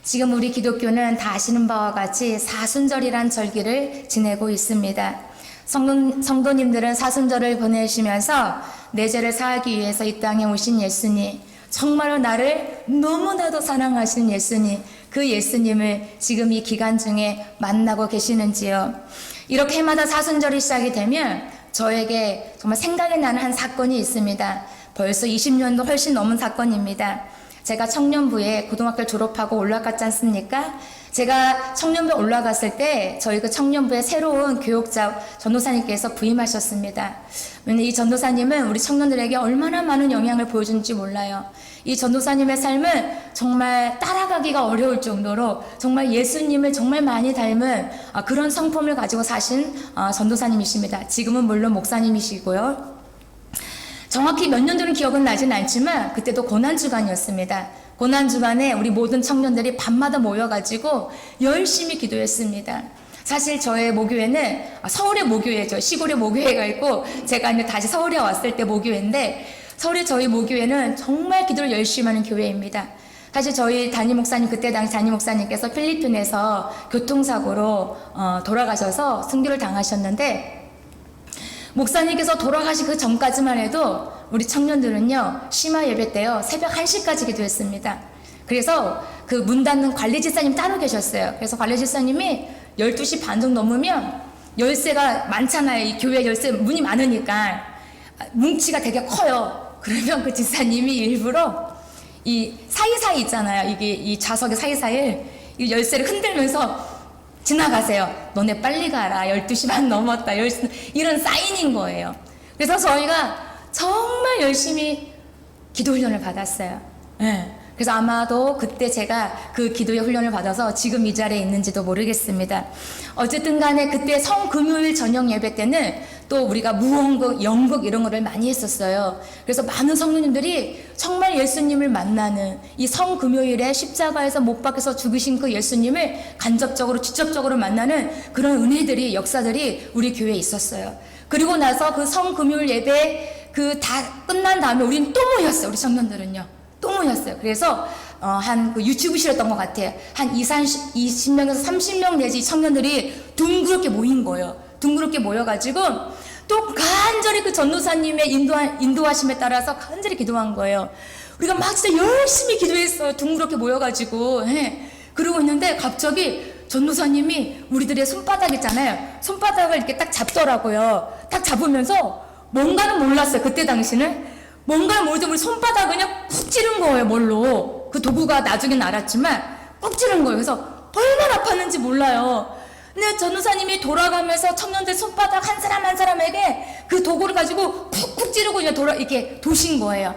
지금 우리 기독교는 다 아시는 바와 같이 사순절이란 절기를 지내고 있습니다. 성도님들은 사순절을 보내시면서 내 죄를 사하기 위해서 이 땅에 오신 예수님, 정말로 나를 너무나도 사랑하신 예수님, 그 예수님을 지금 이 기간 중에 만나고 계시는지요? 이렇게 해마다 사순절이 시작이 되면 저에게 정말 생각이 나는 한 사건이 있습니다. 벌써 20년도 훨씬 넘은 사건입니다. 제가 청년부에 고등학교를 졸업하고 올라갔지 않습니까? 제가 청년부에 올라갔을 때 저희 그 청년부에 새로운 교육자 전도사님께서 부임하셨습니다. 왜냐면 이 전도사님은 우리 청년들에게 얼마나 많은 영향을 보여준지 몰라요. 이 전도사님의 삶은 정말 따라가기가 어려울 정도로 정말 예수님을 정말 많이 닮은 그런 성품을 가지고 사신 전도사님이십니다. 지금은 물론 목사님이시고요. 정확히 몇 년도는 기억은 나진 않지만 그때도 고난주간이었습니다. 고난주간에 우리 모든 청년들이 밤마다 모여가지고 열심히 기도했습니다. 사실 저의 모교회는 서울의 모교회죠. 시골의 모교회가 있고 제가 이제 다시 서울에 왔을 때 모교회인데 서울의 저희 모교회는 정말 기도를 열심히 하는 교회입니다. 사실 저희 담임 목사님, 그때 당시 담임 목사님께서 필리핀에서 교통사고로 돌아가셔서 순교를 당하셨는데 목사님께서 돌아가시 그 전까지만 해도 우리 청년들은요 심야 예배 때요 새벽 1시까지 기도했습니다. 그래서 그 문 닫는 관리집사님 따로 계셨어요. 그래서 관리집사님이 12시 반 정도 넘으면 열쇠가 많잖아요. 이 교회 열쇠 문이 많으니까 뭉치가 되게 커요. 그러면 그 집사님이 일부러 이 사이사이 있잖아요. 이게 이 좌석의 사이사이에 이 열쇠를 흔들면서 지나가세요. 너네 빨리 가라. 12시 반 넘었다. 이런 사인인 거예요. 그래서 저희가 정말 열심히 기도 훈련을 받았어요. 네. 그래서 아마도 그때 제가 그 기도의 훈련을 받아서 지금 이 자리에 있는지도 모르겠습니다. 어쨌든 간에 그때 성금요일 저녁 예배 때는 또 우리가 무언극, 연극 이런 거를 많이 했었어요. 그래서 많은 성도님들이 정말 예수님을 만나는 이 성금요일에 십자가에서 못 박혀서 죽으신 그 예수님을 간접적으로 직접적으로 만나는 그런 은혜들이 역사들이 우리 교회에 있었어요. 그리고 나서 그 성금요일 예배 그 다 끝난 다음에 우리는 또 모였어요. 우리 청년들은요. 또 모였어요. 그래서 한 그 유치부실했던 것 같아요. 한 20명에서 30명 내지 청년들이 둥그렇게 모인 거예요. 둥그렇게 모여가지고 또 간절히 그 전도사님의 인도하심에 따라서 간절히 기도한 거예요. 우리가 막 진짜 열심히 기도했어요. 둥그렇게 모여가지고. 예. 그러고 있는데 갑자기 전도사님이 우리들의 손바닥 있잖아요. 손바닥을 이렇게 딱 잡더라고요. 딱 잡으면서 뭔가는 몰랐어요. 그때 당시는. 뭔가를 모르죠. 우리 손바닥 그냥 푹 찌른 거예요. 뭘로. 그 도구가 나중엔 알았지만 푹 찌른 거예요. 그래서 얼마나 아팠는지 몰라요. 근데 전도사님이 돌아가면서 청년들 손바닥 한 사람 한 사람에게 그 도구를 가지고 푹푹 찌르고 그냥 이렇게 도신 거예요.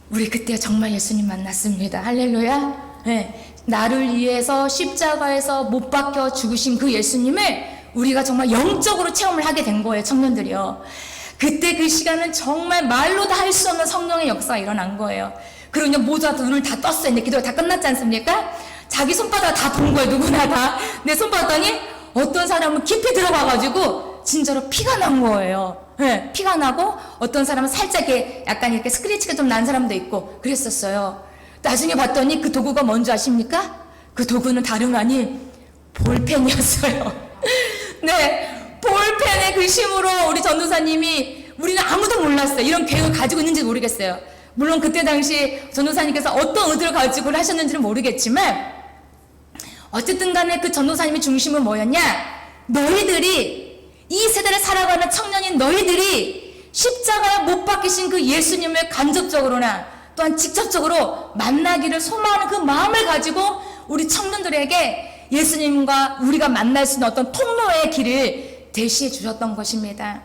우리 그때 정말 예수님 만났습니다. 할렐루야. 네. 나를 위해서 십자가에서 못 박혀 죽으신 그 예수님을 우리가 정말 영적으로 체험을 하게 된 거예요. 청년들이요. 그때 그 시간은 정말 말로 다 할 수 없는 성령의 역사가 일어난 거예요. 그리고 그냥 모두 눈을 다 떴어요. 근데 기도가 다 끝났지 않습니까? 자기 손바닥 다 본 거예요. 누구나 다. 내 손바닥이 어떤 사람은 깊이 들어가가지고 진짜로 피가 난 거예요. 네, 피가 나고 어떤 사람은 살짝 이렇게 약간 이렇게 스크래치가 좀 난 사람도 있고 그랬었어요. 나중에 봤더니 그 도구가 뭔지 아십니까? 그 도구는 다름 아닌 볼펜이었어요. 네. 볼펜의 그 힘으로 우리 전도사님이 우리는 아무도 몰랐어요. 이런 계획을 가지고 있는지 모르겠어요. 물론 그때 당시 전도사님께서 어떤 의도를 가지고 하셨는지는 모르겠지만 어쨌든 간에 그 전도사님의 중심은 뭐였냐? 너희들이 이 세대를 살아가는 청년인 너희들이 십자가에 못 박히신 그 예수님을 간접적으로나 또한 직접적으로 만나기를 소망하는 그 마음을 가지고 우리 청년들에게 예수님과 우리가 만날 수 있는 어떤 통로의 길을 대시해 주셨던 것입니다.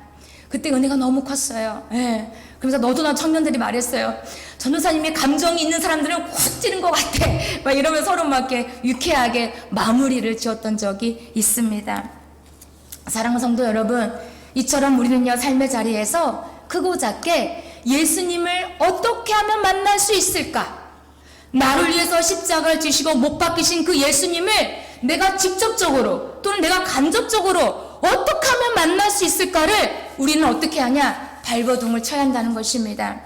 그때 은혜가 너무 컸어요. 예. 그래서 너도 나 청년들이 말했어요. 전도사님이 감정이 있는 사람들은 훅 찌는 것 같아. 막 이러면서 서로 막 이렇게 유쾌하게 마무리를 지었던 적이 있습니다. 사랑하는 성도 여러분, 이처럼 우리는요 삶의 자리에서 크고 작게 예수님을 어떻게 하면 만날 수 있을까? 나를 위해서 십자가를 지시고 못 박히신 그 예수님을 내가 직접적으로 또는 내가 간접적으로 어떻게 하면 만날 수 있을까를 우리는 어떻게 하냐? 발버둥을 쳐야 한다는 것입니다.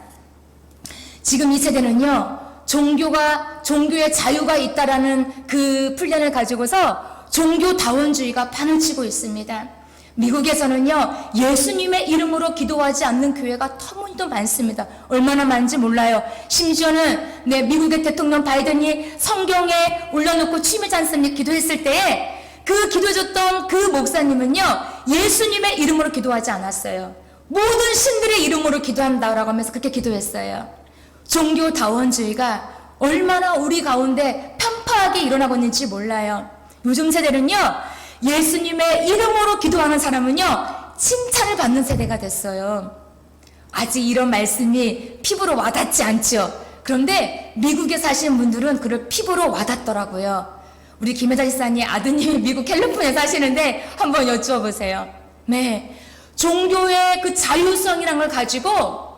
지금 이 세대는요 종교의 자유가 있다라는 그 플랜을 가지고서 종교다원주의가 판을 치고 있습니다. 미국에서는요, 예수님의 이름으로 기도하지 않는 교회가 터무니도 많습니다. 얼마나 많은지 몰라요. 심지어는 미국의 대통령 바이든이 성경에 올려놓고 취미 찬송을 기도했을 때에 그 기도해줬던 그 목사님은요, 예수님의 이름으로 기도하지 않았어요. 모든 신들의 이름으로 기도한다라고 하면서 그렇게 기도했어요. 종교다원주의가 얼마나 우리 가운데 편파하게 일어나고 있는지 몰라요. 요즘 세대는요, 예수님의 이름으로 기도하는 사람은요, 칭찬을 받는 세대가 됐어요. 아직 이런 말씀이 피부로 와닿지 않죠. 그런데 미국에 사시는 분들은 그걸 피부로 와닿더라고요. 우리 김혜자 지사님 아드님이 미국 캘리포니아에 사시는데 한번 여쭈어보세요. 네, 종교의 그 자유성이라는 걸 가지고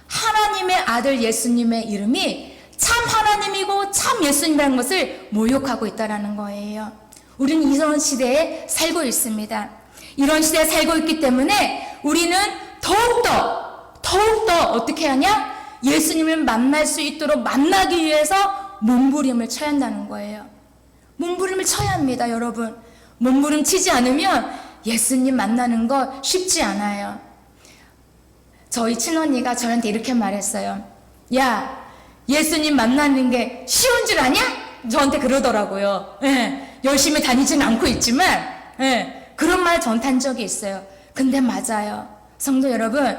하나님의 아들 예수님의 이름이 참 하나님이고 참 예수님이라는 것을 모욕하고 있다는 거예요. 우리는 이런 시대에 살고 있습니다. 이런 시대에 살고 있기 때문에 우리는 더욱더 어떻게 하냐? 예수님을 만날 수 있도록 만나기 위해서 몸부림을 쳐야 한다는 거예요. 몸부림을 쳐야 합니다, 여러분. 몸부림 치지 않으면 예수님 만나는 거 쉽지 않아요. 저희 친언니가 저한테 이렇게 말했어요. 야, 예수님 만나는 게 쉬운 줄 아냐? 저한테 그러더라고요. 열심히 다니지는 않고 있지만 그런 말 저한테 한 적이 있어요. 근데 맞아요. 성도 여러분,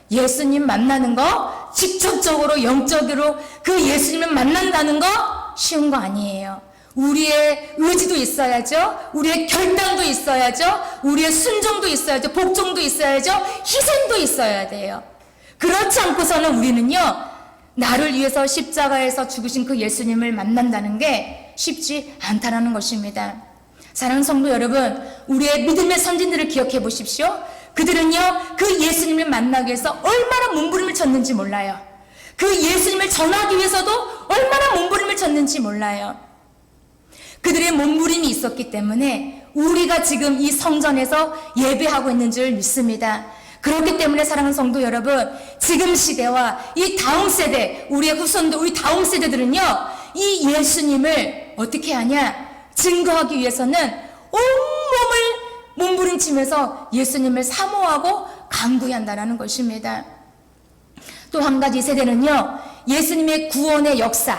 예수님 만나는 거 직접적으로 영적으로 그 예수님을 만난다는 거 쉬운 거 아니에요. 우리의 의지도 있어야죠. 우리의 결단도 있어야죠. 우리의 순종도 있어야죠. 복종도 있어야죠. 희생도 있어야 돼요. 그렇지 않고서는 우리는요, 나를 위해서 십자가에서 죽으신 그 예수님을 만난다는 게 쉽지 않다라는 것입니다. 사랑하는 성도 여러분, 우리의 믿음의 선진들을 기억해 보십시오. 그들은요, 그 예수님을 만나기 위해서 얼마나 몸부림을 쳤는지 몰라요. 그 예수님을 전하기 위해서도 얼마나 몸부림을 쳤는지 몰라요. 그들의 몸부림이 있었기 때문에 우리가 지금 이 성전에서 예배하고 있는 줄 믿습니다. 그렇기 때문에 사랑하는 성도 여러분, 지금 시대와 이 다음 세대, 우리의 후손들, 우리 다음 세대들은요, 이 예수님을 어떻게 하냐? 증거하기 위해서는 온몸을 몸부림치면서 예수님을 사모하고 간구해야 한다는 것입니다. 또 한 가지 세대는요, 예수님의 구원의 역사,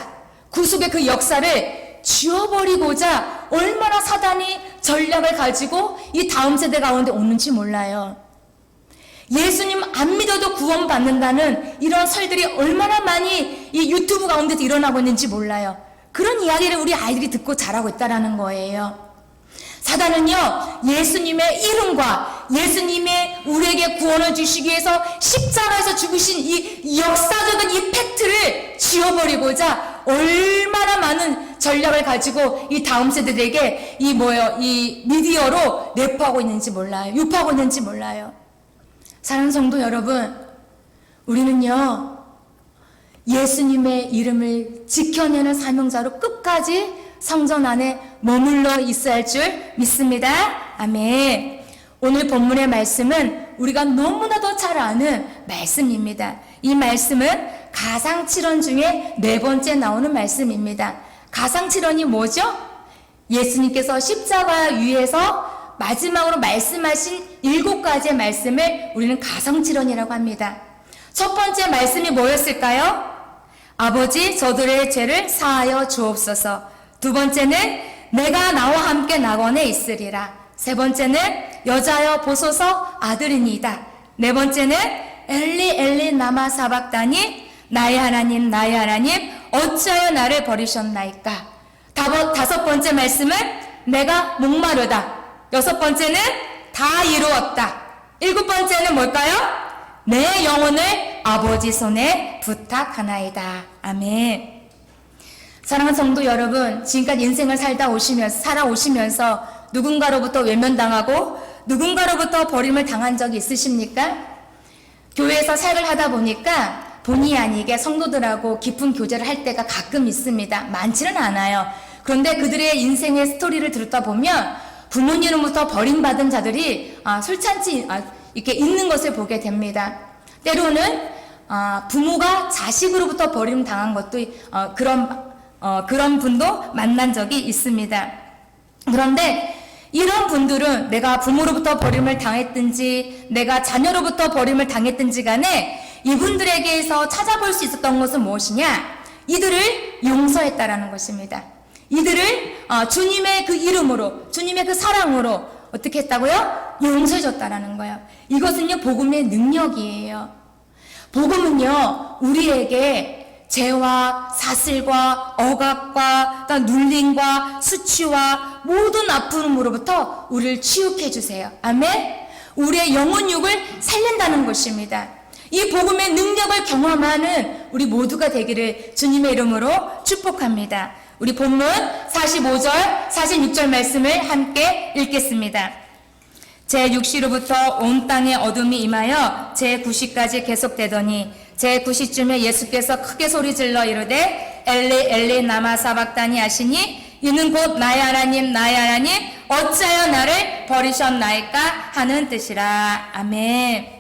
구속의 그 역사를 지워버리고자 얼마나 사단이 전략을 가지고 이 다음 세대 가운데 오는지 몰라요. 예수님 안 믿어도 구원받는다는 이런 설들이 얼마나 많이 이 유튜브 가운데서 일어나고 있는지 몰라요. 그런 이야기를 우리 아이들이 듣고 자라고 있다는 거예요. 사단은요, 예수님의 이름과 예수님의 우리에게 구원을 주시기 위해서 십자가에서 죽으신 이 역사적인 이 팩트를 지워버리고자 얼마나 많은 전략을 가지고 이 다음 세대들에게 이 미디어로 내포하고 있는지 몰라요. 유포하고 있는지 몰라요. 사랑하는 성도 여러분, 우리는요, 예수님의 이름을 지켜내는 사명자로 끝까지 성전 안에 머물러 있어야 할 줄 믿습니다. 아멘. 오늘 본문의 말씀은 우리가 너무나도 잘 아는 말씀입니다. 이 말씀은 가상칠언 중에 4번째 나오는 말씀입니다. 가상칠언이 뭐죠? 예수님께서 십자가 위에서 마지막으로 말씀하신 7가지의 말씀을 우리는 가상칠언이라고 합니다. 첫 번째 말씀이 뭐였을까요? 아버지, 저들의 죄를 사하여 주옵소서. 두 번째는 내가 나와 함께 낙원에 있으리라. 세 번째는 여자여 보소서 아들이니이다. 네 번째는 엘리 엘리 나마 사박다니 나의 하나님 나의 하나님 어찌하여 나를 버리셨나이까. 다섯 번째 말씀은 내가 목마르다. 여섯 번째는 다 이루었다. 일곱 번째는 뭘까요? 내 영혼을 아버지 손에 부탁하나이다. 아멘. 사랑하는 성도 여러분, 지금까지 인생을 살아오시면서 누군가로부터 외면당하고 누군가로부터 버림을 당한 적이 있으십니까? 교회에서 사역을 하다 보니까 본의 아니게 성도들하고 깊은 교제를 할 때가 가끔 있습니다. 많지는 않아요. 그런데 그들의 인생의 스토리를 들었다 보면 부모님으로부터 버림받은 자들이 솔찬치 이렇게 있는 것을 보게 됩니다. 때로는 부모가 자식으로부터 버림 당한 것도 그런 분도 만난 적이 있습니다. 그런데 이런 분들은 내가 부모로부터 버림을 당했든지 내가 자녀로부터 버림을 당했든지 간에 이분들에게서 찾아볼 수 있었던 것은 무엇이냐? 이들을 용서했다라는 것입니다. 이들을 주님의 그 이름으로, 주님의 그 사랑으로 어떻게 했다고요? 용서해줬다라는 거예요. 이것은요, 복음의 능력이에요. 복음은요, 우리에게 죄와 사슬과 억압과 눌림과 수치와 모든 아픔으로부터 우리를 치유해 주세요. 아멘. 우리의 영혼육을 살린다는 것입니다. 이 복음의 능력을 경험하는 우리 모두가 되기를 주님의 이름으로 축복합니다. 우리 본문 45절, 46절 말씀을 함께 읽겠습니다. 제6시로부터 온 땅에 어둠이 임하여 제9시까지 계속되더니 제9시쯤에 예수께서 크게 소리질러 이르되 엘리 엘리 나마 사박다니 하시니 이는 곧 나의 하나님 나의 하나님 어찌하여 나를 버리셨나이까 하는 뜻이라. 아멘.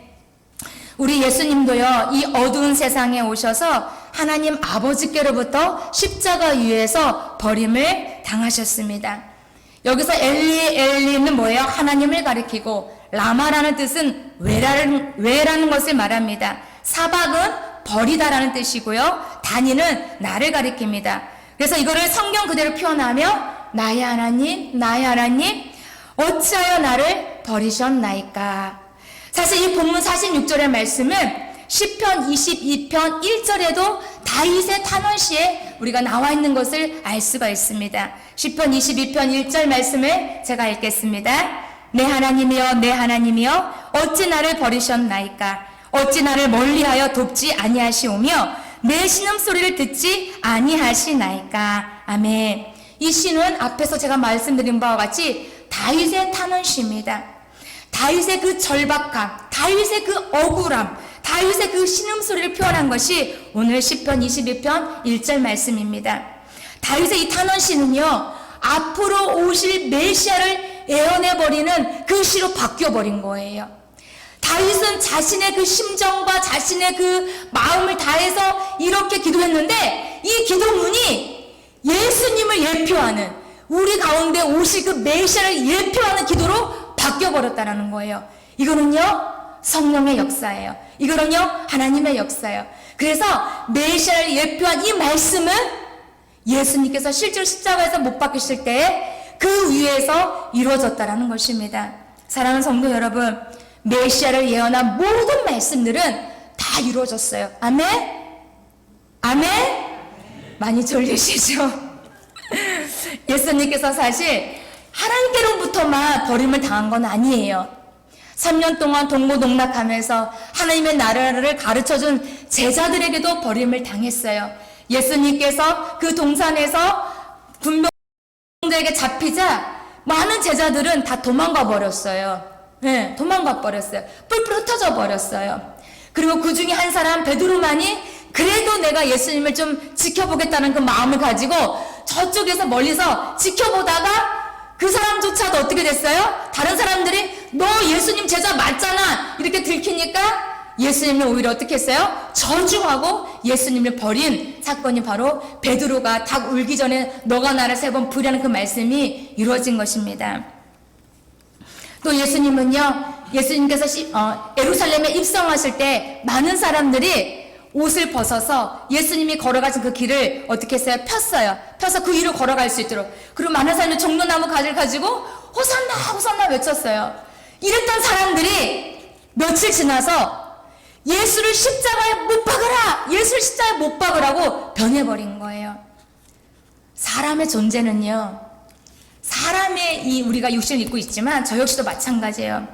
우리 예수님도요, 이 어두운 세상에 오셔서 하나님 아버지께로부터 십자가 위에서 버림을 당하셨습니다. 여기서 엘리 엘리는 뭐예요? 하나님을 가리키고, 라마라는 뜻은 외라는 것을 말합니다. 사박은 버리다라는 뜻이고요, 단위는 나를 가리킵니다. 그래서 이거를 성경 그대로 표현하며 나의 하나님 나의 하나님 어찌하여 나를 버리셨나이까. 사실 이 본문 46절의 말씀은 시편 22편 1절에도 다윗의 탄원시에 우리가 나와 있는 것을 알 수가 있습니다. 시편 22편 1절 말씀을 제가 읽겠습니다. 내 하나님이여 내 하나님이여 어찌 나를 버리셨나이까. 어찌 나를 멀리하여 돕지 아니하시오며 내 신음소리를 듣지 아니하시나이까. 아멘. 이 시는 앞에서 제가 말씀드린 바와 같이 다윗의 탄원시입니다. 다윗의 그 절박함, 다윗의 그 억울함, 다윗의 그 신음소리를 표현한 것이 오늘 시편 22편 1절 말씀입니다. 다윗의 이 탄원시는요, 앞으로 오실 메시아를 예언해버리는 그 시로 바뀌어버린 거예요. 다윗은 자신의 그 심정과 자신의 그 마음을 다해서 이렇게 기도했는데 이 기도문이 예수님을 예표하는, 우리 가운데 오실 그 메시아를 예표하는 기도로 바뀌어버렸다는 거예요. 이거는요, 성령의 역사예요. 이거는요, 하나님의 역사예요. 그래서 메시아를 예표한 이 말씀은 예수님께서 실제로 십자가에서 못 박히실 때에 그 위에서 이루어졌다는 것입니다. 사랑하는 성도 여러분, 메시아를 예언한 모든 말씀들은 다 이루어졌어요. 아멘? 아멘? 많이 졸리시죠? 예수님께서 사실 하나님께로부터만 버림을 당한 건 아니에요. 3년 동안 동고동락하면서 하나님의 나라를 가르쳐준 제자들에게도 버림을 당했어요. 예수님께서 그 동산에서 군병들에게 잡히자 많은 제자들은 다 도망가 버렸어요. 네, 도망가 버렸어요. 뿔뿔 흩어져 버렸어요. 그리고 그 중에 한 사람 베드로만이 그래도 내가 예수님을 좀 지켜보겠다는 그 마음을 가지고 저쪽에서 멀리서 지켜보다가 그 사람조차도 어떻게 됐어요? 다른 사람들이 너 예수님 제자 맞잖아 이렇게 들키니까 예수님을 오히려 어떻게 했어요? 저주하고 예수님을 버린 사건이 바로 베드로가 닭 울기 전에 너가 나를 3번 부리라는 그 말씀이 이루어진 것입니다. 또 예수님께서 예루살렘에 입성하실 때 많은 사람들이 옷을 벗어서 예수님이 걸어가신 그 길을 어떻게 했어요? 폈어요. 펴서 그 위로 걸어갈 수 있도록. 그리고 많은 사람들이 종려나무 가지를 가지고 호산나 호산나 외쳤어요. 이랬던 사람들이 며칠 지나서 예수를 십자가에 못 박으라! 예수를 십자가에 못 박으라고 변해버린 거예요. 사람의 존재는요, 사람의 우리가 육신을 입고 있지만 저 역시도 마찬가지예요.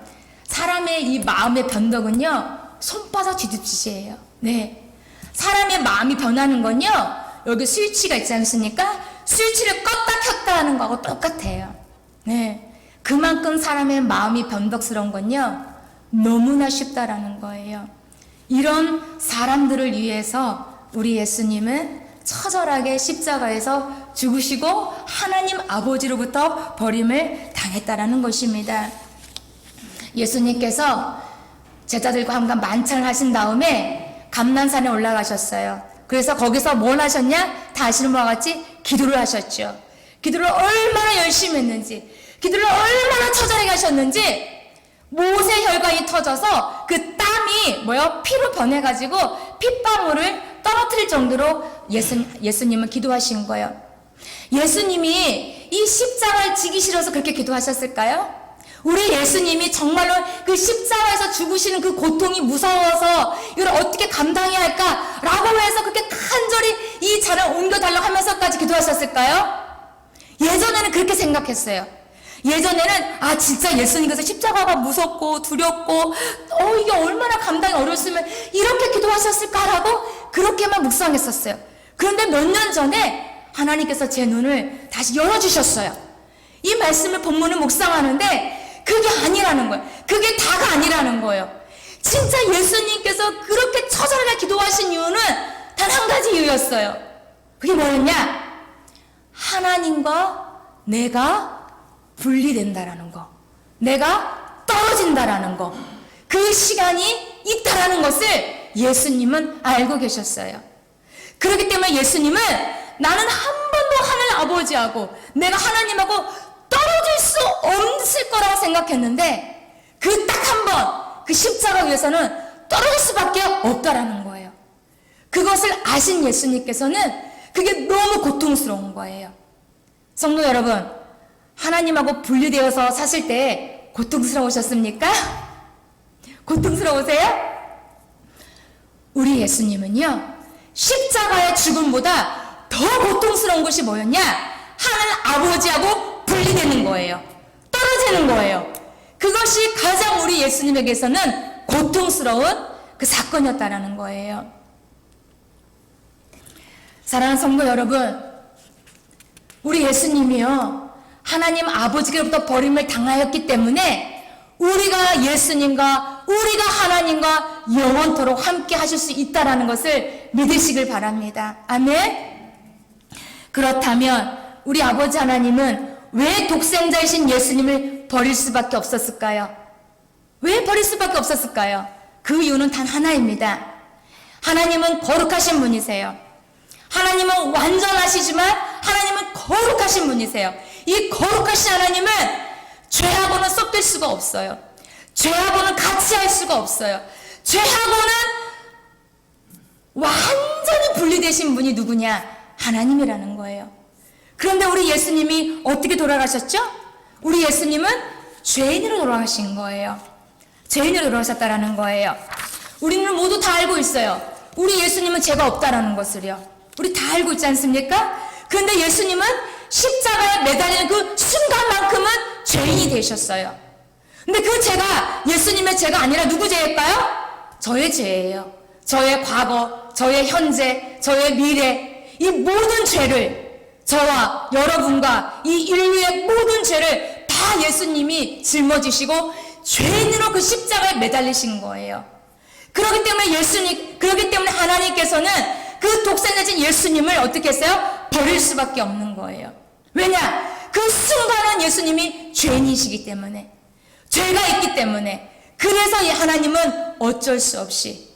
사람의 이 마음의 변덕은요, 손바닥 뒤집짓이에요. 네. 사람의 마음이 변하는 건요, 여기 스위치가 있지 않습니까? 스위치를 껐다 켰다 하는 거하고 똑같아요. 네. 그만큼 사람의 마음이 변덕스러운 건요, 너무나 쉽다라는 거예요. 이런 사람들을 위해서 우리 예수님은 처절하게 십자가에서 죽으시고 하나님 아버지로부터 버림을 당했다라는 것입니다. 예수님께서 제자들과 함께 만찬을 하신 다음에 감난산에 올라가셨어요. 그래서 거기서 뭘 하셨냐? 다 아시는 바와 같이 기도를 하셨죠. 기도를 얼마나 열심히 했는지, 기도를 얼마나 처절하게 하셨는지, 못의 혈관이 터져서 그 땀이 피로 변해가지고 핏방울을 떨어뜨릴 정도로 예수님은 기도하신 거예요. 예수님이 이 십자가를 지기 싫어서 그렇게 기도하셨을까요? 우리 예수님이 정말로 그 십자가에서 죽으시는 그 고통이 무서워서 이걸 어떻게 감당해야 할까라고 해서 그렇게 간절히 이 잔을 옮겨달라고 하면서까지 기도하셨을까요? 예전에는 그렇게 생각했어요. 예전에는 진짜 예수님께서 십자가가 무섭고 두렵고 이게 얼마나 감당이 어려웠으면 이렇게 기도하셨을까라고 그렇게만 묵상했었어요. 그런데 몇 년 전에 하나님께서 제 눈을 다시 열어주셨어요. 이 말씀을 본문을 묵상하는데 그게 아니라는 거예요. 그게 다가 아니라는 거예요. 진짜 예수님께서 그렇게 처절하게 기도하신 이유는 단 한 가지 이유였어요. 그게 뭐였냐? 하나님과 내가 분리된다라는 거, 내가 떨어진다라는 거, 그 시간이 있다라는 것을 예수님은 알고 계셨어요. 그렇기 때문에 예수님은 나는 한 번도 하늘 아버지하고 내가 하나님하고 떨어질 수 없을 거라고 생각했는데 그 딱 한 번 그 십자가 위에서는 떨어질 수밖에 없다라는 거예요. 그것을 아신 예수님께서는 그게 너무 고통스러운 거예요. 성도 여러분, 하나님하고 분리되어서 사실 때 고통스러우셨습니까? 고통스러우세요? 우리 예수님은요, 십자가의 죽음보다 더 고통스러운 것이 뭐였냐? 하늘 아버지하고 분리되는 거예요. 떨어지는 거예요. 그것이 가장 우리 예수님에게서는 고통스러운 그 사건이었다는 거예요. 사랑하는 성도 여러분, 우리 예수님이요, 하나님 아버지께로부터 버림을 당하였기 때문에 우리가 예수님과 우리가 하나님과 영원토록 함께 하실 수 있다는 것을 믿으시길 바랍니다. 아멘. 그렇다면 우리 아버지 하나님은 왜 독생자이신 예수님을 버릴 수밖에 없었을까요? 왜 버릴 수밖에 없었을까요? 그 이유는 단 하나입니다. 하나님은 거룩하신 분이세요. 하나님은 완전하시지만 하나님은 거룩하신 분이세요. 이 거룩하신 하나님은 죄하고는 섞일 수가 없어요. 죄하고는 같이 할 수가 없어요. 죄하고는 완전히 분리되신 분이 누구냐? 하나님이라는 거예요. 그런데 우리 예수님이 어떻게 돌아가셨죠? 우리 예수님은 죄인으로 돌아가신 거예요. 죄인으로 돌아가셨다라는 거예요. 우리는 모두 다 알고 있어요. 우리 예수님은 죄가 없다라는 것을요. 우리 다 알고 있지 않습니까? 그런데 예수님은 십자가에 매달리는 그 순간만큼은 죄인이 되셨어요. 근데 그 죄가 예수님의 죄가 아니라 누구 죄일까요? 저의 죄예요. 저의 과거, 저의 현재, 저의 미래, 이 모든 죄를, 저와 여러분과 이 인류의 모든 죄를 다 예수님이 짊어지시고 죄인으로 그 십자가에 매달리신 거예요. 그렇기 때문에 하나님께서는 그 독생자신 예수님을 어떻게 했어요? 버릴 수밖에 없는 거예요. 왜냐? 그 순간은 예수님이 죄인이시기 때문에, 죄가 있기 때문에, 그래서 하나님은 어쩔 수 없이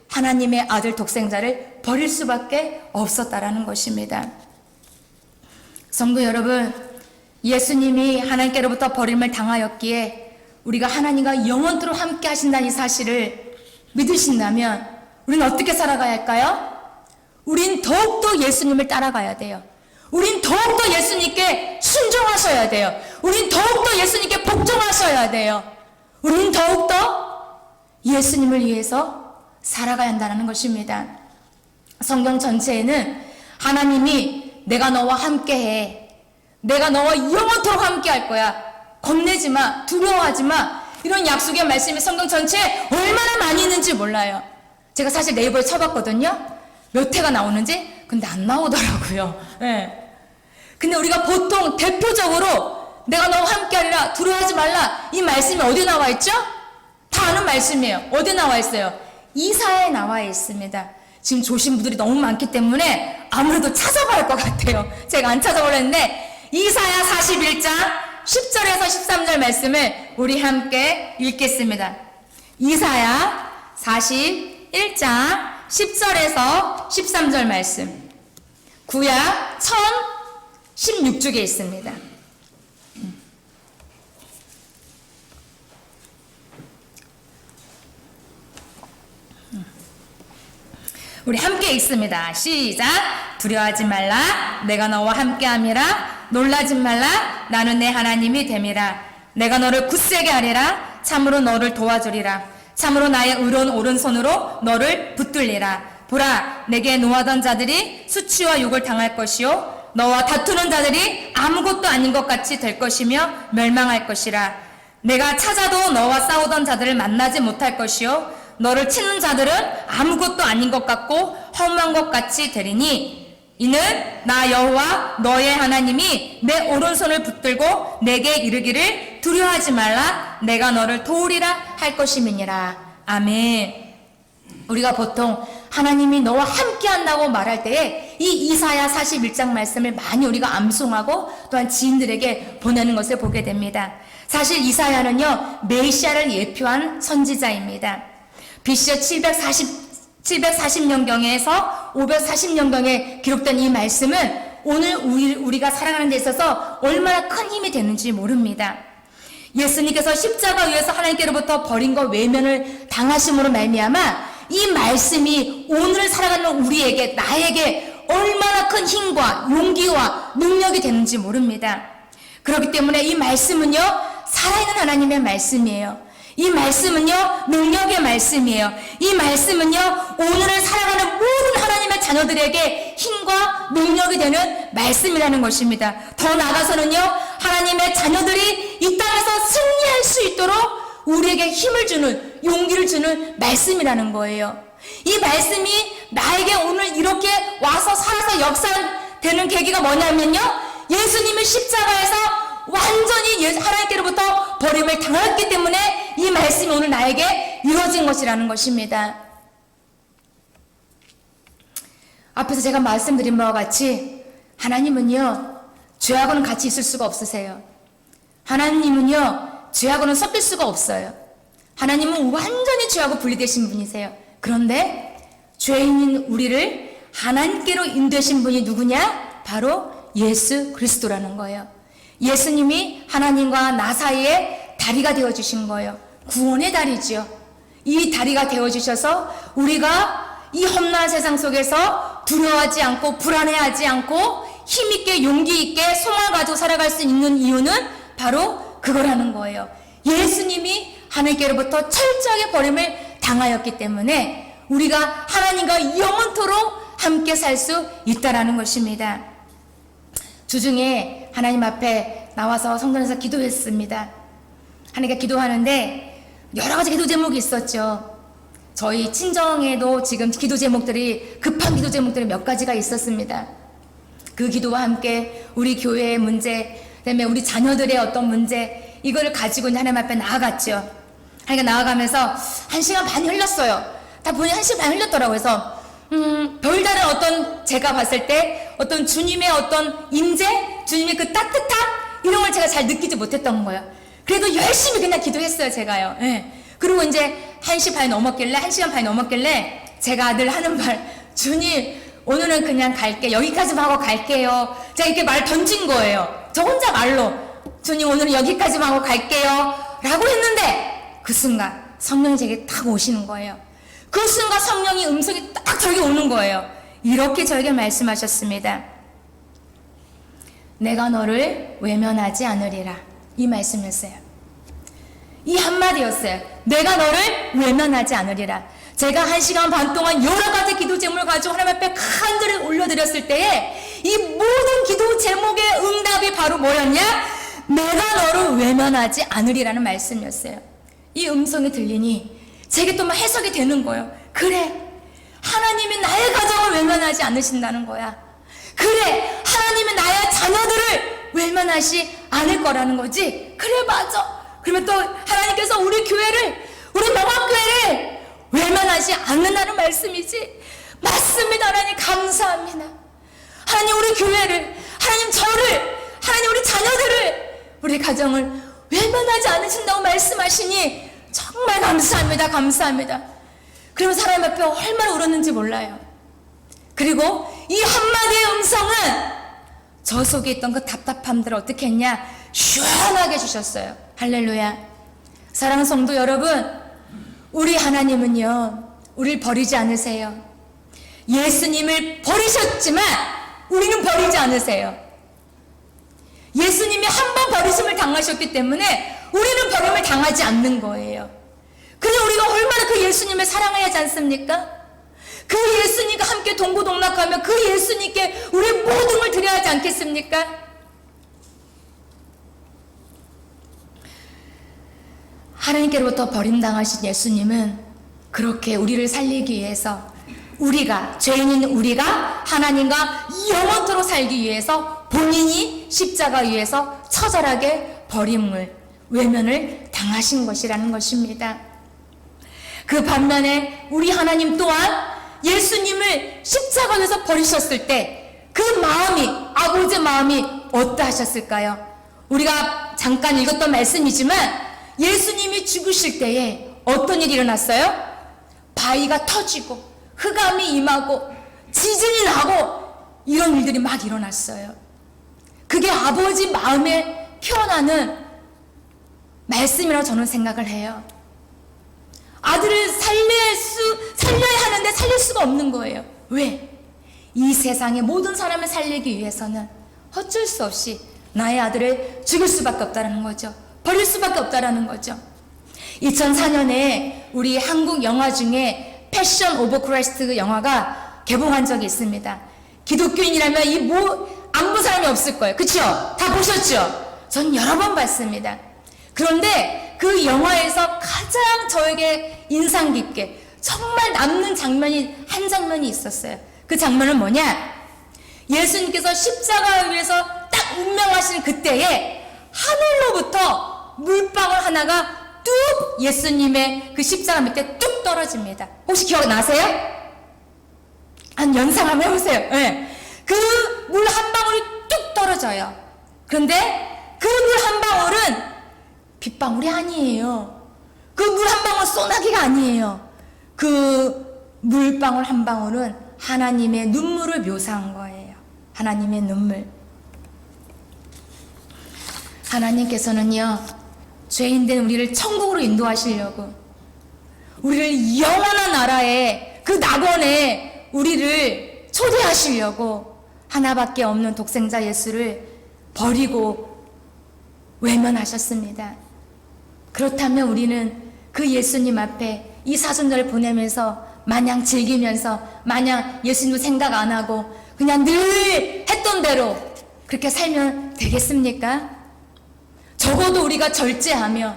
하나님의 아들 독생자를 버릴 수밖에 없었다라는 것입니다. 성도 여러분, 예수님이 하나님께로부터 버림을 당하였기에 우리가 하나님과 영원토록 함께 하신다는 이 사실을 믿으신다면 우리는 어떻게 살아가야 할까요? 우린 더욱더 예수님을 따라가야 돼요. 우린 더욱더 예수님께 순종하셔야 돼요. 우린 더욱더 예수님께 복종하셔야 돼요. 우린 더욱더 예수님을 위해서 살아가야 한다는 것입니다. 성경 전체에는 하나님이 내가 너와 함께해, 내가 너와 영원토록 함께 할 거야, 겁내지 마, 두려워하지 마, 이런 약속의 말씀이 성경 전체에 얼마나 많이 있는지 몰라요. 제가 사실 네이버에 쳐봤거든요. 몇 회가 나오는지. 근데 안 나오더라고요. 네. 근데 우리가 보통 대표적으로 내가 너와 함께하리라, 두려워하지 말라, 이 말씀이 어디 나와 있죠? 다 아는 말씀이에요. 어디 나와 있어요? 이사야에 나와 있습니다. 지금 조신 분들이 너무 많기 때문에 아무래도 찾아봐야 할 것 같아요. 제가 안 찾아보려는데 이사야 41장 10절에서 13절 말씀을 우리 함께 읽겠습니다. 이사야 41장 1장 10절에서 13절 말씀. 구약 1016쪽에 있습니다. 우리 함께 읽습니다. 시작. 두려워하지 말라. 내가 너와 함께함이라. 놀라지 말라. 나는 내 하나님이 됨이라. 내가 너를 굳세게 하리라. 참으로 너를 도와주리라. 참으로 나의 의로운 오른손으로 너를 붙들리라. 보라, 내게 노하던 자들이 수치와 욕을 당할 것이요 너와 다투는 자들이 아무것도 아닌 것 같이 될 것이며 멸망할 것이라. 내가 찾아도 너와 싸우던 자들을 만나지 못할 것이요 너를 치는 자들은 아무것도 아닌 것 같고 허무한 것 같이 되리니 이는 나 여호와 너의 하나님이 내 오른손을 붙들고 내게 이르기를 두려워하지 말라. 내가 너를 도우리라 할 것임이니라. 아멘. 우리가 보통 하나님이 너와 함께 한다고 말할 때에 이 이사야 41장 말씀을 많이 우리가 암송하고 또한 지인들에게 보내는 것을 보게 됩니다. 사실 이사야는요, 메시아를 예표한 선지자입니다. BC 740년경에서 540년경에 기록된 이 말씀은 오늘 우리가 살아가는 데 있어서 얼마나 큰 힘이 되는지 모릅니다. 예수님께서 십자가 위에서 하나님께로부터 버림과 외면을 당하심으로 말미암아 이 말씀이 오늘 살아가는 우리에게, 나에게 얼마나 큰 힘과 용기와 능력이 되는지 모릅니다. 그렇기 때문에 이 말씀은요, 살아있는 하나님의 말씀이에요. 이 말씀은요, 능력의 말씀이에요. 이 말씀은요, 오늘을 살아가는 모든 하나님의 자녀들에게 힘과 능력이 되는 말씀이라는 것입니다. 더 나아가서는요, 하나님의 자녀들이 이 땅에서 승리할 수 있도록 우리에게 힘을 주는, 용기를 주는 말씀이라는 거예요. 이 말씀이 나에게 오늘 이렇게 와서 살아서 역사되는 계기가 뭐냐면요, 예수님이 십자가에서 완전히 하나님께로부터 버림을 당했기 때문에 이 말씀이 오늘 나에게 이루어진 것이라는 것입니다. 앞에서 제가 말씀드린 바와 같이 하나님은요, 죄하고는 같이 있을 수가 없으세요. 하나님은요, 죄하고는 섞일 수가 없어요. 하나님은 완전히 죄하고 분리되신 분이세요. 그런데 죄인인 우리를 하나님께로 인도하신 분이 누구냐? 바로 예수 그리스도라는 거예요. 예수님이 하나님과 나 사이에 다리가 되어주신 거예요. 구원의 다리죠. 이 다리가 되어주셔서 우리가 이 험난한 세상 속에서 두려워하지 않고 불안해하지 않고 힘있게 용기있게 소망을 가지고 살아갈 수 있는 이유는 바로 그거라는 거예요. 예수님이 하나님께로부터 철저하게 버림을 당하였기 때문에 우리가 하나님과 영원토록 함께 살 수 있다라는 것입니다. 주중에 하나님 앞에 나와서 성전에서 기도했습니다. 하나님께 기도하는데 여러 가지 기도 제목이 있었죠. 저희 친정에도 지금 기도 제목들이, 급한 기도 제목들이 몇 가지가 있었습니다. 그 기도와 함께 우리 교회의 문제, 그다음에 우리 자녀들의 어떤 문제, 이거를 가지고 하나님 앞에 나아갔죠. 하나님께 나아가면서 1시간 반이 흘렀어요. 다 보니 1시간 반 흘렸더라고요. 그래서 별다른 어떤, 제가 봤을 때 어떤 주님의 어떤 임재, 주님의 그 따뜻함, 이런 걸 제가 잘 느끼지 못했던 거예요. 그래도 열심히 그냥 기도했어요, 제가요. 예. 그리고 이제 1시 반이 넘었길래, 1시간 반이 넘었길래 제가 늘 하는 말, 주님 오늘은 그냥 갈게, 여기까지만 하고 갈게요. 제가 이렇게 말 던진 거예요. 저 혼자 말로, 주님 오늘은 여기까지만 하고 갈게요 라고 했는데 그 순간 성령이 제게 딱 오시는 거예요. 그 순간 성령이 음성이 딱 저에게 오는 거예요. 이렇게 저에게 말씀하셨습니다. 내가 너를 외면하지 않으리라. 이 말씀이었어요. 이 한마디였어요. 내가 너를 외면하지 않으리라. 제가 1시간 반 동안 여러 가지 기도 제목을 가지고 하나님 앞에 간절히 올려드렸을 때에 이 모든 기도 제목의 응답이 바로 뭐였냐? 내가 너를 외면하지 않으리라는 말씀이었어요. 이 음성이 들리니 제게 또 막 해석이 되는 거예요. 그래, 하나님이 나의 가정을 외면하지 않으신다는 거야. 그래, 하나님이 나의 자녀들을 외면하지 않을 거라는 거지. 그래, 맞아. 그러면 또 하나님께서 우리 교회를, 우리 명합교회를 외면하지 않는다는 말씀이지. 맞습니다. 하나님 감사합니다. 하나님 우리 교회를, 하나님 저를, 하나님 우리 자녀들을, 우리 가정을 외면하지 않으신다고 말씀하시니 정말 감사합니다. 감사합니다. 그러면 사람 앞에 얼마나 울었는지 몰라요. 그리고 이 한마디의 음성은 저 속에 있던 그 답답함들을 어떻게 했냐? 시원하게 해주셨어요. 할렐루야. 사랑하는 성도 여러분, 우리 하나님은요, 우리를 버리지 않으세요. 예수님을 버리셨지만 우리는 버리지 않으세요. 예수님이 한 번 버리심을 당하셨기 때문에 우리는 버림을 당하지 않는 거예요. 그냥 우리가 얼마나 그 예수님을 사랑해야 하지 않습니까? 그 예수님과 함께 동고동락하며 그 예수님께 우리의 모든 걸 드려야 하지 않겠습니까? 하나님께로부터 버림당하신 예수님은 그렇게 우리를 살리기 위해서, 우리가, 죄인인 우리가 하나님과 영원토록 살기 위해서 본인이 십자가 위에서 처절하게 버림을, 외면을 당하신 것이라는 것입니다. 그 반면에 우리 하나님 또한 예수님을 십자가 위에서 버리셨을 때 그 마음이, 아버지의 마음이 어떠하셨을까요? 우리가 잠깐 읽었던 말씀이지만 예수님이 죽으실 때에 어떤 일이 일어났어요? 바위가 터지고 흑암이 임하고 지진이 나고 이런 일들이 막 일어났어요. 그게 아버지 마음에 표현하는 말씀이라고 저는 생각을 해요. 아들을 살려야 하는데 살릴 수가 없는 거예요. 왜? 이 세상의 모든 사람을 살리기 위해서는 어쩔 수 없이 나의 아들을 죽일 수밖에 없다는 거죠. 버릴 수밖에 없다는 거죠. 2004년에 우리 한국 영화 중에 패션 오브 크라이스트 영화가 개봉한 적이 있습니다. 기독교인이라면 안 본 사람이 없을 거예요. 그쵸? 다 보셨죠? 전 여러 번 봤습니다. 그런데 그 영화에서 가장 저에게 인상 깊게 정말 남는 한 장면이 있었어요. 그 장면은 뭐냐? 예수님께서 십자가 위에서 딱 운명하시는 그때에 하늘로부터 물방울 하나가 뚝 예수님의 그 십자가 밑에 뚝 떨어집니다. 혹시 기억나세요? 한 연상 한번 해보세요. 네. 그 물 한 방울이 뚝 떨어져요. 그런데 그 물 한 방울은 빗방울이 아니에요. 그 물 한 방울 소나기가 아니에요. 그 물방울 한 방울은 하나님의 눈물을 묘사한 거예요. 하나님의 눈물. 하나님께서는요, 죄인된 우리를 천국으로 인도하시려고, 우리를 영원한 나라에, 그 낙원에 우리를 초대하시려고 하나밖에 없는 독생자 예수를 버리고 외면하셨습니다. 그렇다면 우리는 그 예수님 앞에 이 사순절을 보내면서 마냥 즐기면서 마냥 예수님을 생각 안 하고 그냥 늘 했던 대로 그렇게 살면 되겠습니까? 적어도 우리가 절제하며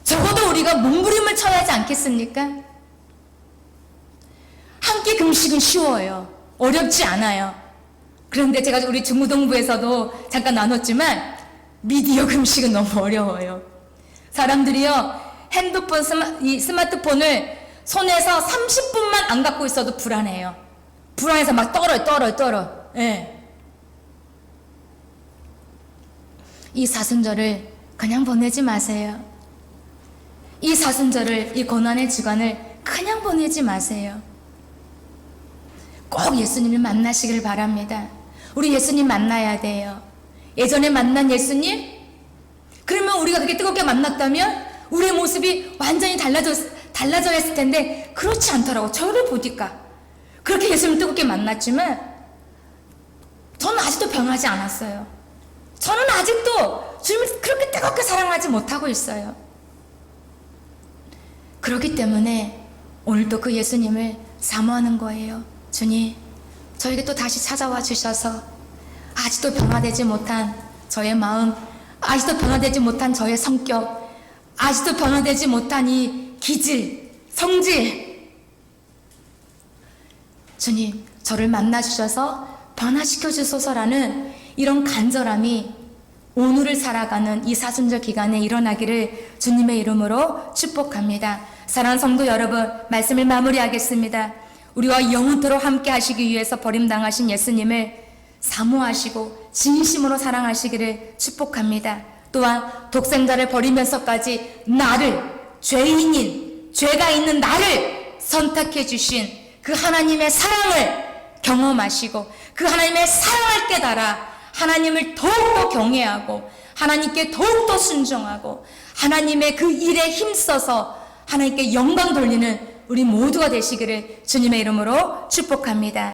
적어도 우리가 몸부림을 쳐야 하지 않겠습니까? 한 끼 금식은 쉬워요. 어렵지 않아요. 그런데 제가 우리 중무동부에서도 잠깐 나눴지만 미디어 금식은 너무 어려워요. 사람들이요, 핸드폰, 스마트폰을 손에서 30분만 안 갖고 있어도 불안해요. 불안해서 막 떨어요. 예. 이 사순절을 그냥 보내지 마세요. 이 사순절을, 이 고난의 주간을 그냥 보내지 마세요. 꼭 예수님을 만나시길 바랍니다. 우리 예수님 만나야 돼요. 예전에 만난 예수님? 그러면 우리가 그렇게 뜨겁게 만났다면 우리의 모습이 완전히 달라져 있을 텐데 그렇지 않더라고. 저를 보니까 그렇게 예수님을 뜨겁게 만났지만 저는 아직도 변하지 않았어요. 저는 아직도 주님을 그렇게 뜨겁게 사랑하지 못하고 있어요. 그렇기 때문에 오늘도 그 예수님을 사모하는 거예요. 주님, 저에게 또 다시 찾아와 주셔서 아직도 변화되지 못한 저의 마음, 아직도 변화되지 못한 저의 성격, 아직도 변화되지 못한 이 기질, 성질, 주님, 저를 만나 주셔서 변화시켜 주소서라는 이런 간절함이 오늘을 살아가는 이 사순절 기간에 일어나기를 주님의 이름으로 축복합니다. 사랑하는 성도 여러분, 말씀을 마무리하겠습니다. 우리와 영원토록 함께 하시기 위해서 버림당하신 예수님을 사모하시고 진심으로 사랑하시기를 축복합니다. 또한 독생자를 버리면서까지 나를, 죄인인, 죄가 있는 나를 선택해 주신 그 하나님의 사랑을 경험하시고 그 하나님의 사랑을 깨달아 하나님을 더욱더 경외하고 하나님께 더욱더 순종하고 하나님의 그 일에 힘써서 하나님께 영광 돌리는 우리 모두가 되시기를 주님의 이름으로 축복합니다.